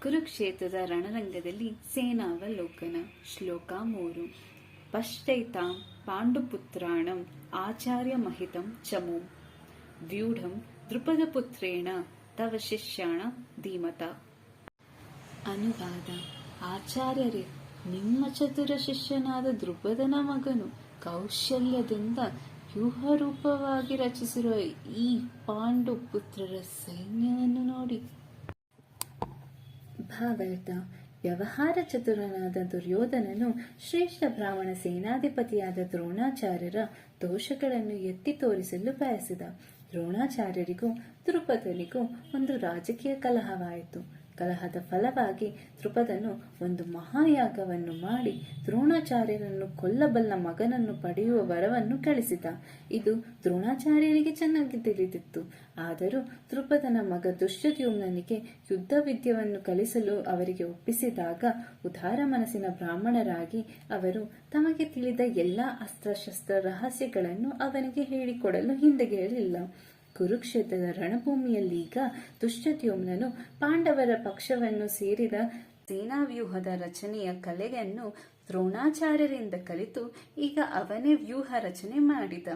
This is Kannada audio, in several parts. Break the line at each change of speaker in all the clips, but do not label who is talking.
ಕುರುಕ್ಷೇತ್ರದ ರಣರಂಗದಲ್ಲಿ ಸೇನಾವಲೋಕನ. ಶ್ಲೋಕ 3. ಪಶ್ಯೈತಾಂ ಪಾಂಡುಪುತ್ರಾಣಂ ಆಚಾರ್ಯಮಹಿತಂ ಚಮೂಂ ವ್ಯೂಢಂ ದೃಪದಪುತ್ರೇಣ ತವ ಶಿಷ್ಯಾಣ ಧೀಮತ. ಅನುವಾದ. ಆಚಾರ್ಯರೇ, ನಿಮ್ಮ ಚತುರ ಶಿಷ್ಯನಾದ ದೃಪದನ ಮಗನು ಕೌಶಲ್ಯದಿಂದ ವ್ಯೂಹರೂಪವಾಗಿ ರಚಿಸಿರುವ ಈ ಪಾಂಡು ಪುತ್ರರ ಸೈನ್ಯವನ್ನು ನೋಡಿ. ಭಾವಾರ್ಥ. ವ್ಯವಹಾರ ಚತುರನಾದ ದುರ್ಯೋಧನನು ಶ್ರೇಷ್ಠ ಬ್ರಾಹ್ಮಣ ಸೇನಾಧಿಪತಿಯಾದ ದ್ರೋಣಾಚಾರ್ಯರ ದೋಷಗಳನ್ನು ಎತ್ತಿ ತೋರಿಸಲು ಬಯಸಿದ. ದ್ರೋಣಾಚಾರ್ಯರಿಗೂ ದೃಪದನಿಗೂ ಒಂದು ರಾಜಕೀಯ ಕಲಹವಾಯಿತು. ಕಲಹದ ಫಲವಾಗಿ ದೃಪದನು ಒಂದು ಮಹಾಯಾಗವನ್ನು ಮಾಡಿ ದ್ರೋಣಾಚಾರ್ಯರನ್ನು ಕೊಲ್ಲಬಲ್ಲ ಮಗನನ್ನು ಪಡೆಯುವ ವರವನ್ನು ಕಳಿಸಿದ. ಇದು ದ್ರೋಣಾಚಾರ್ಯರಿಗೆ ಚೆನ್ನಾಗಿ ತಿಳಿದಿತ್ತು. ಆದರೂ ದೃಪದನ ಮಗ ದುಷ್ಯದ್ಯುಮ್ನನಿಗೆ ಯುದ್ಧ ವಿದ್ಯೆಯನ್ನು ಕಲಿಸಲು ಅವರಿಗೆ ಒಪ್ಪಿಸಿದಾಗ ಉದಾರ ಮನಸ್ಸಿನ ಬ್ರಾಹ್ಮಣರಾಗಿ ಅವರು ತಮಗೆ ತಿಳಿದ ಎಲ್ಲಾ ಅಸ್ತ್ರಶಸ್ತ್ರ ರಹಸ್ಯಗಳನ್ನು ಅವನಿಗೆ ಹೇಳಿಕೊಡಲು ಹಿಂದೆಗೆಯಲಿಲ್ಲ. ಕುರುಕ್ಷೇತ್ರದ ರಣಭೂಮಿಯಲ್ಲೀಗ ದುಷ್ಯದ್ಯುಮ್ನನು ಪಾಂಡವರ ಪಕ್ಷವನ್ನು ಸೇರಿದ ಸೇನಾವ್ಯೂಹದ ರಚನೆಯ ಕಲೆಯನ್ನು ದ್ರೋಣಾಚಾರ್ಯರಿಂದ ಕಲಿತು ಈಗ ಅವನೇ ವ್ಯೂಹ ರಚನೆ ಮಾಡಿದ.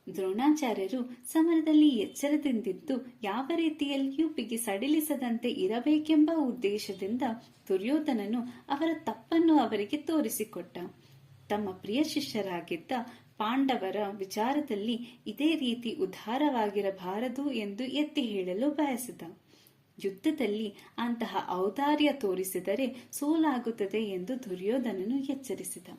ದ್ರೋಣಾಚಾರ್ಯರು ಸಮರದಲ್ಲಿ ಎಚ್ಚರದಿಂದಿದ್ದು ಯಾವ ರೀತಿಯಲ್ಲಿಯೂ ಬಿಗಿ ಸಡಿಲಿಸದಂತೆ ಇರಬೇಕೆಂಬ ಉದ್ದೇಶದಿಂದ ದುರ್ಯೋಧನನು ಅವರ ತಪ್ಪನ್ನು ಅವರಿಗೆ ತೋರಿಸಿಕೊಟ್ಟ. ತಮ್ಮ ಪ್ರಿಯ ಶಿಷ್ಯರಾಗಿದ್ದ ಪಾಂಡವರ ವಿಚಾರದಲ್ಲಿ ಇದೇ ರೀತಿ ಉದಾರವಾಗಿರಬಾರದು ಎಂದು ಎತ್ತಿ ಹೇಳಲು ಬಯಸಿದ. ಯುದ್ಧದಲ್ಲಿ ಅಂತಹ ಔದಾರ್ಯ ತೋರಿಸಿದರೆ ಸೋಲಾಗುತ್ತದೆ ಎಂದು ದುರ್ಯೋಧನನು ಎಚ್ಚರಿಸಿದ.